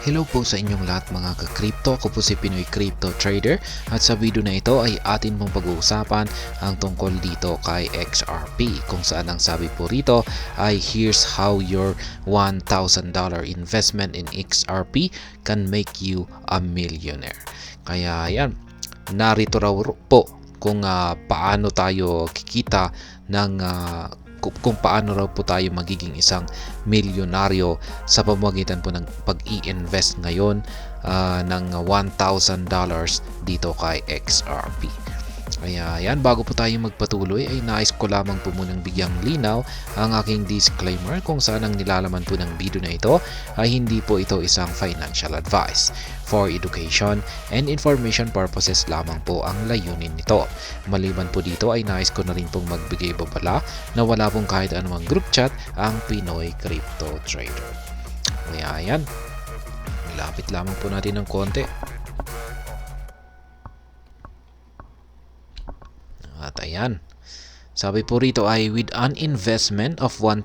Hello po sa inyong lahat mga ka-crypto. Ako po si Pinoy Crypto Trader at sa video na ito ay atin pong pag-uusapan ang tungkol dito kay XRP, kung saan ang sabi po rito ay here's how your $1,000 investment in XRP can make you a millionaire. Kaya yan, narito raw po kung paano tayo kikita ng kung paano raw po tayo magiging isang milyonaryo sa pamamagitan po ng pag-i-invest ngayon ng $1,000 dito kay XRP. Kaya yan, bago po tayo magpatuloy ay nais ko lamang po munang bigyang linaw ang aking disclaimer kung saan ang nilalaman po ng video na ito ay hindi po ito isang financial advice. For education and information purposes lamang po ang layunin nito. Maliban po dito ay nais ko na rin pong magbigay babala na wala pong kahit anumang group chat ang Pinoy Crypto Trader. Kaya yan, ilapit lamang po natin ng konti. At ayan, sabi po rito ay with an investment of $1,000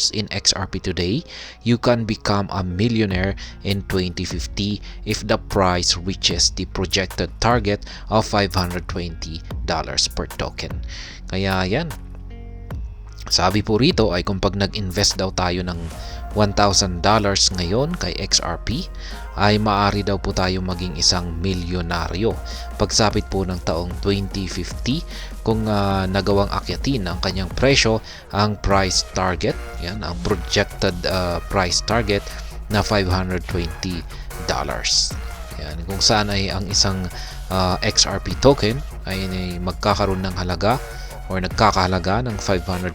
in XRP today, you can become a millionaire in 2050 if the price reaches the projected target of $520 per token. Kaya yan, sabi po rito ay kung pag nag-invest daw tayo ng $1,000 ngayon kay XRP ay maaari daw po tayo maging isang milyonaryo pagsapit po ng taong 2050 kung nagawang akyatin ang kanyang presyo, ang price target, yan ang projected price target na $520. Yan, kung saan ay ang isang XRP token ay magkakaroon ng halaga or nagkakahalaga ng $520.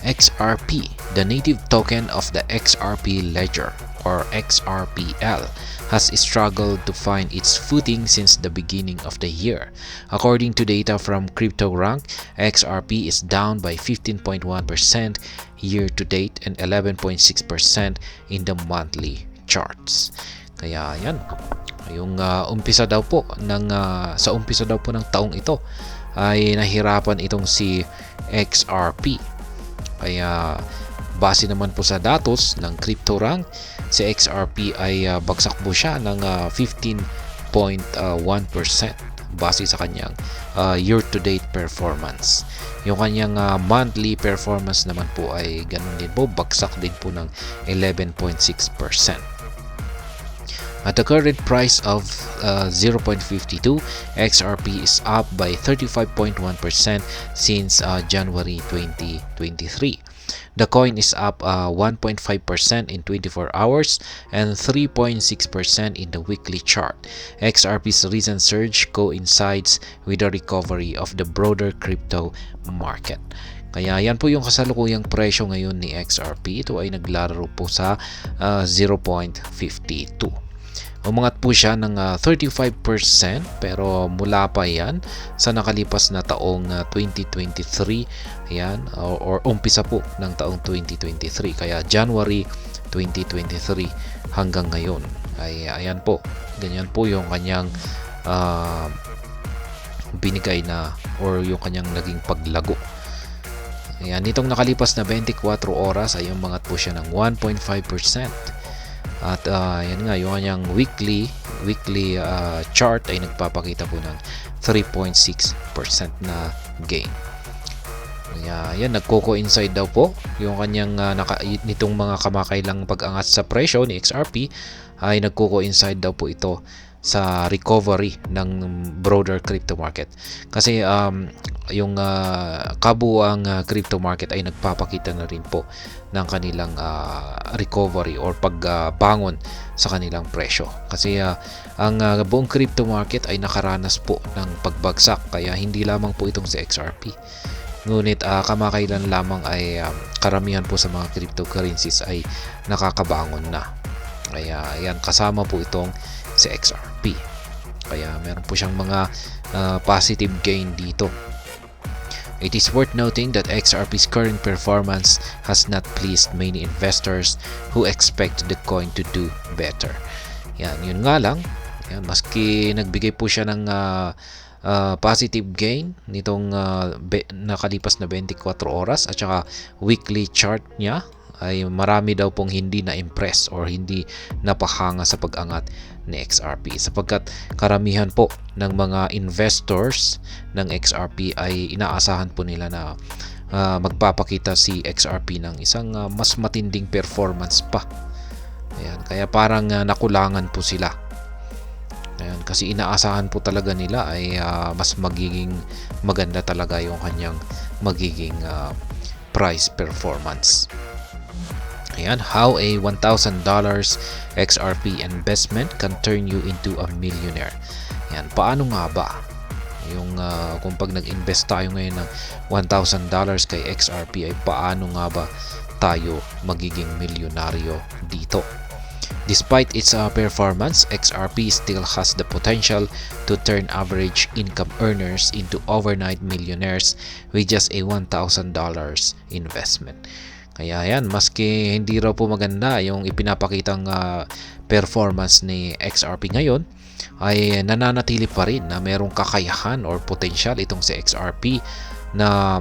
XRP, the native token of the XRP ledger or XRPL, has struggled to find its footing since the beginning of the year. According to data from CryptoRank, XRP is down by 15.1% year to date and 11.6% in the monthly charts. Kaya yan, yung umpisa daw po ng sa umpisa daw po ng taong ito ay nahirapan itong si XRP. Kaya base naman po sa datos ng CryptoRank, si XRP ay bagsak po siya ng 15.1% base sa kanyang year-to-date performance. Yung kanyang monthly performance naman po ay ganun din po, bagsak din po ng 11.6%. At the current price of 0.52, XRP is up by 35.1% since January 2023. The coin is up 1.5% in 24 hours and 3.6% in the weekly chart. XRP's recent surge coincides with the recovery of the broader crypto market. Kaya yan po yung kasalukuyang presyo ngayon ni XRP. Ito ay naglalaro po sa 0.52. Umangat po siya ng 35% pero mula pa yan sa nakalipas na taong 2023, ayan, or umpisa po ng taong 2023. Kaya January 2023 hanggang ngayon ay ayan po, ganyan po yung kanyang binigay na or yung kanyang naging paglago. Ayan, nitong nakalipas na 24 oras ay umangat po siya ng 1.5%. At yan nga, yung kanyang weekly chart ay nagpapakita po ng 3.6% na gain. Kaya yan, nagko-coincide daw po yung kanyang nitong mga kamakailang pag-angat sa presyo ni XRP ay nagko-coincide daw po ito sa recovery ng broader crypto market. Kasi yung kabuuang crypto market ay nagpapakita na rin po ng kanilang recovery or pagbangon sa kanilang presyo. Kasi ang buong crypto market ay nakaranas po ng pagbagsak, kaya hindi lamang po itong si XRP. Ngunit kamakailan lamang ay karamihan po sa mga cryptocurrencies ay nakakabangon na. Kaya yan, kasama po itong si XRP. Kaya meron po siyang mga positive gain dito. It is worth noting that XRP's current performance has not pleased many investors who expect the coin to do better. Yan, yun nga lang. Yan, maski nagbigay po siya ng positive gain nitong nakalipas na 24 oras at saka weekly chart niya ay marami daw pong hindi na-impress or hindi napahanga sa pag-angat ni XRP, sapagkat karamihan po ng mga investors ng XRP ay inaasahan po nila na magpapakita si XRP ng isang mas matinding performance pa. Ayan, kaya parang nakulangan po sila. Ayan, kasi inaasahan po talaga nila ay mas magiging maganda talaga yung kanyang magiging price performance. Ayan, how a $1,000 XRP investment can turn you into a millionaire. Ayan, paano nga ba yung kung pag nag-invest tayo ngayon ng $1,000 kay XRP, ay paano nga ba tayo magiging milyonaryo dito? Despite its performance, XRP still has the potential to turn average income earners into overnight millionaires with just a $1,000 investment. Kaya yan, maski hindi raw po maganda yung ipinapakitang performance ni XRP ngayon, ay nananatili pa rin na merong kakayahan or potential itong si XRP na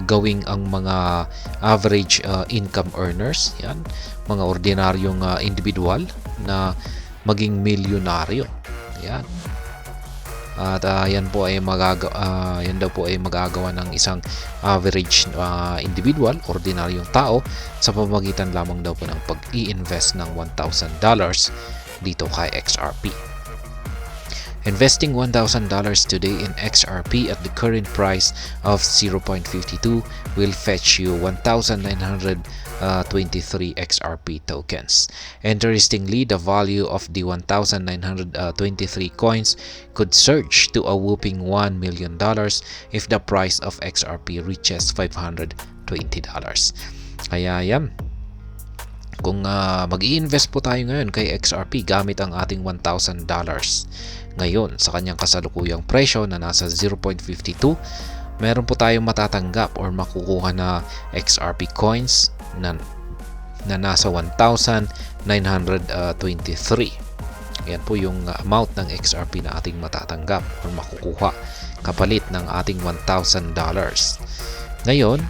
gawing ang mga average income earners, yan, mga ordinaryong individual na maging milyonaryo. Yan. At yan po ay yan daw po ay magagawa ng isang average individual, ordinaryong tao, sa pamamagitan lamang daw po ng pag-i-invest ng $1,000 dito kay XRP. Investing $1,000 today in XRP at the current price of 0.52 will fetch you 1,923 XRP tokens. Interestingly, the value of the 1,923 coins could surge to a whopping $1 million if the price of XRP reaches $520. Kaya yan, kung mag-i-invest po tayo ngayon kay XRP gamit ang ating $1,000 ngayon sa kanyang kasalukuyang presyo na nasa 0.52, meron po tayong matatanggap or makukuha na XRP coins na nasa 1,923. Yan po yung amount ng XRP na ating matatanggap or makukuha kapalit ng ating $1,000. Ngayon,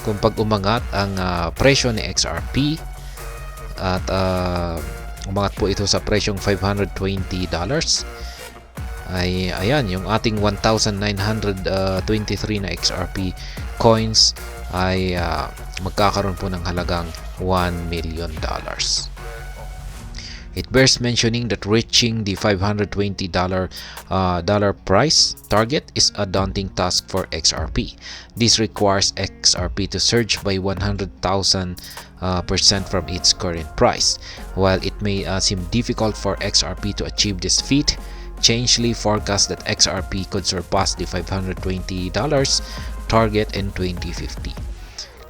kung pag umangat ang presyo ni XRP at umangat po ito sa presyong $520, ay ayan, yung ating 1,923 na XRP coins ay magkakaroon po ng halagang $1 million. It bears mentioning that reaching the $520 price target is a daunting task for XRP. This requires XRP to surge by 100,000% from its current price. While it may seem difficult for XRP to achieve this feat, Changelly forecasts that XRP could surpass the $520 target in 2050.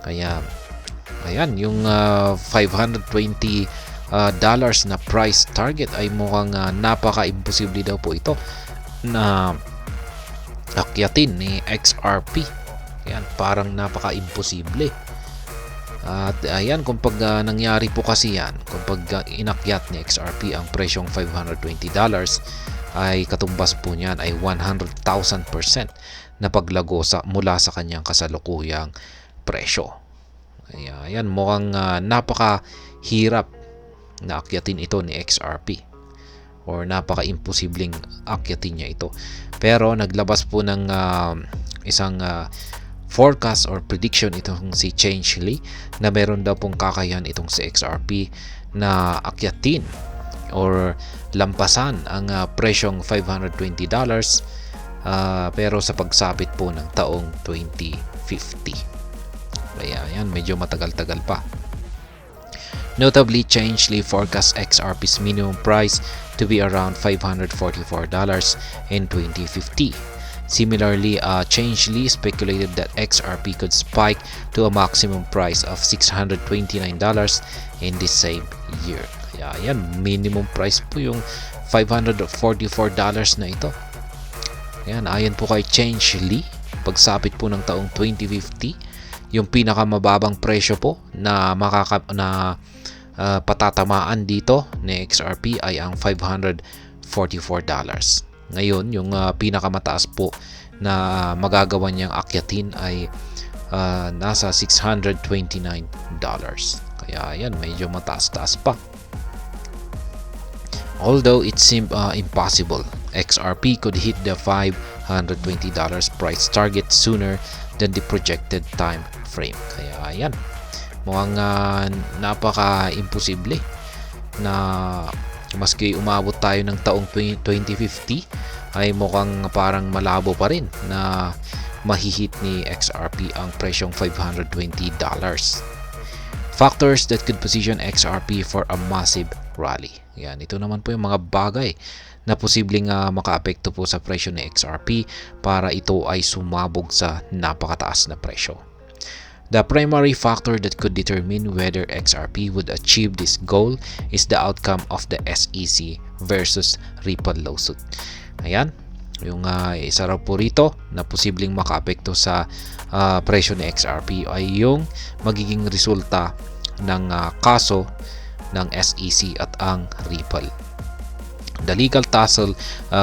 Kaya, ayan, yung $520 na price target ay mukhang napaka-imposible daw po ito na akyatin ni XRP. Ayan, parang napaka-imposible. At ayan, kung pag nangyari po kasi yan, kung pag inakyat ni XRP ang presyong $520, ay katumbas po niyan ay 100,000% na paglago mula sa kanyang kasalukuyang presyo. Ayan, mukhang napakahirap na akyatin ito ni XRP or napaka-imposibleng akyatin niya ito. Pero naglabas po ng isang forecast or prediction itong si Changelly na meron daw pong kakayahan itong si XRP na akyatin or lampasan ang presyong $520 pero sa pagsapit po ng taong 2050. Kaya yan, medyo matagal-tagal pa. Notably, Changelly forecasts XRP's minimum price to be around $544 in 2050. Similarly, Changelly speculated that XRP could spike to a maximum price of $629 in the same year. Kaya yan, minimum price po yung $544 na ito. Yan, ayon po kay Changelly, pagsapit po ng taong 2050, yung pinakamababang presyo po na patatamaan dito ni XRP ay ang $544. Ngayon, yung pinakamataas po na magagawa niyang akyatin ay nasa $629. Kaya yan, medyo mataas-taas pa. Although it seemed impossible, XRP could hit the $520 price target sooner than the projected time frame. Kaya yan, mukhang napaka-imposible na maski umabot tayo ng taong 2050 ay mukhang parang malabo pa rin na mahihit ni XRP ang presyong $520. Factors that could position XRP for a massive rally. Yan, ito naman po yung mga bagay na posibleng makaapekto po sa presyo ni XRP para ito ay sumabog sa napakataas na presyo. The primary factor that could determine whether XRP would achieve this goal is the outcome of the SEC versus Ripple lawsuit. Ayan, yung isa raw po rito na posibleng makaapekto sa presyo ni XRP ay yung magiging resulta ng kaso ng SEC at ang Ripple. The legal tussle,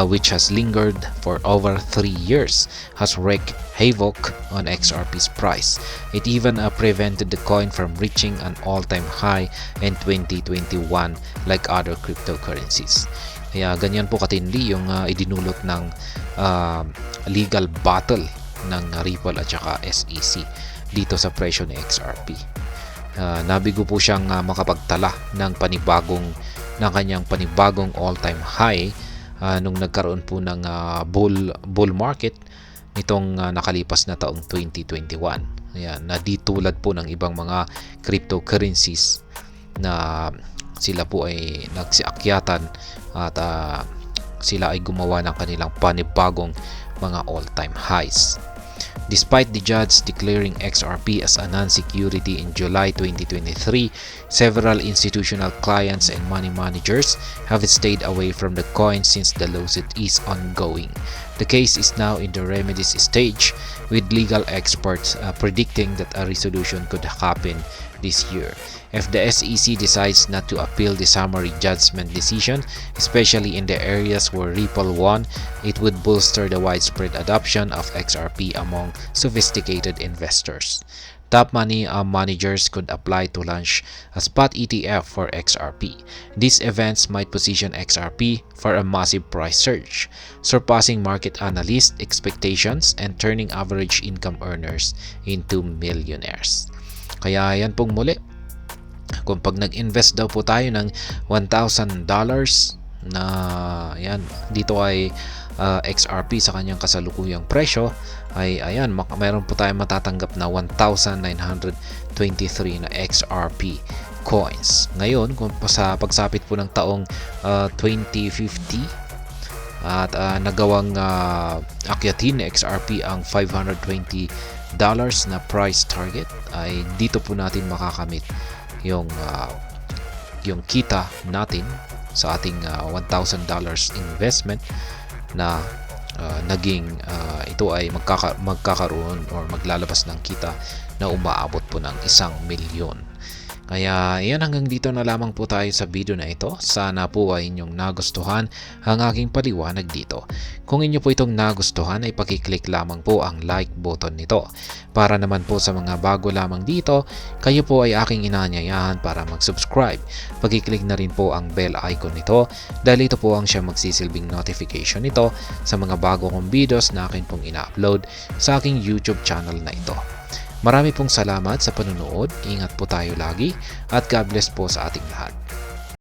which has lingered for over 3 years, has wreaked havoc on XRP's price. It even prevented the coin from reaching an all-time high in 2021 like other cryptocurrencies. Kaya ganyan po katindi yung idinulot ng legal battle ng Ripple at saka SEC dito sa presyo ni XRP. Nabigo po siyang makapagtala ng kanyang panibagong all-time high nung nagkaroon po ng bull market nitong nakalipas na taong 2021. Ayan, na di tulad po ng ibang mga cryptocurrencies na sila po ay nagsiakyatan at sila ay gumawa ng kanilang panibagong mga all-time highs. Despite the judge declaring XRP as a non-security in July 2023, several institutional clients and money managers have stayed away from the coin since the lawsuit is ongoing. The case is now in the remedies stage, with legal experts predicting that a resolution could happen this year. If the SEC decides not to appeal the summary judgment decision, especially in the areas where Ripple won, it would bolster the widespread adoption of XRP among sophisticated investors. Top money managers could apply to launch a spot ETF for XRP. These events might position XRP for a massive price surge, surpassing market analyst expectations and turning average income earners into millionaires. Kaya yan pong muli, kung pag nag-invest daw po tayo ng $1,000 na yan, dito ay XRP sa kanyang kasalukuyang presyo, ay ayan, mayroon po tayong matatanggap na 1,923 na XRP coins. Ngayon, kung sa pagsapit po ng taong 2050 at nagawang akyatin ni XRP ang $520 na price target, ay dito po natin makakamit yung kita natin sa ating $1,000 investment na naging ito ay magkakaroon or maglalabas ng kita na umaabot po ng 1 milyon. Kaya yan, hanggang dito na lamang po tayo sa video na ito. Sana po ay inyong nagustuhan ang aking paliwanag dito. Kung inyo po itong nagustuhan ay pakiclick lamang po ang like button nito. Para naman po sa mga bago lamang dito, kayo po ay aking inaanyayahan para mag-subscribe. Pakiclick na rin po ang bell icon nito dahil ito po ang siyang magsisilbing notification nito sa mga bago kong videos na akin pong ina-upload sa aking YouTube channel na ito. Marami pong salamat sa panunood, ingat po tayo lagi at God bless po sa ating lahat.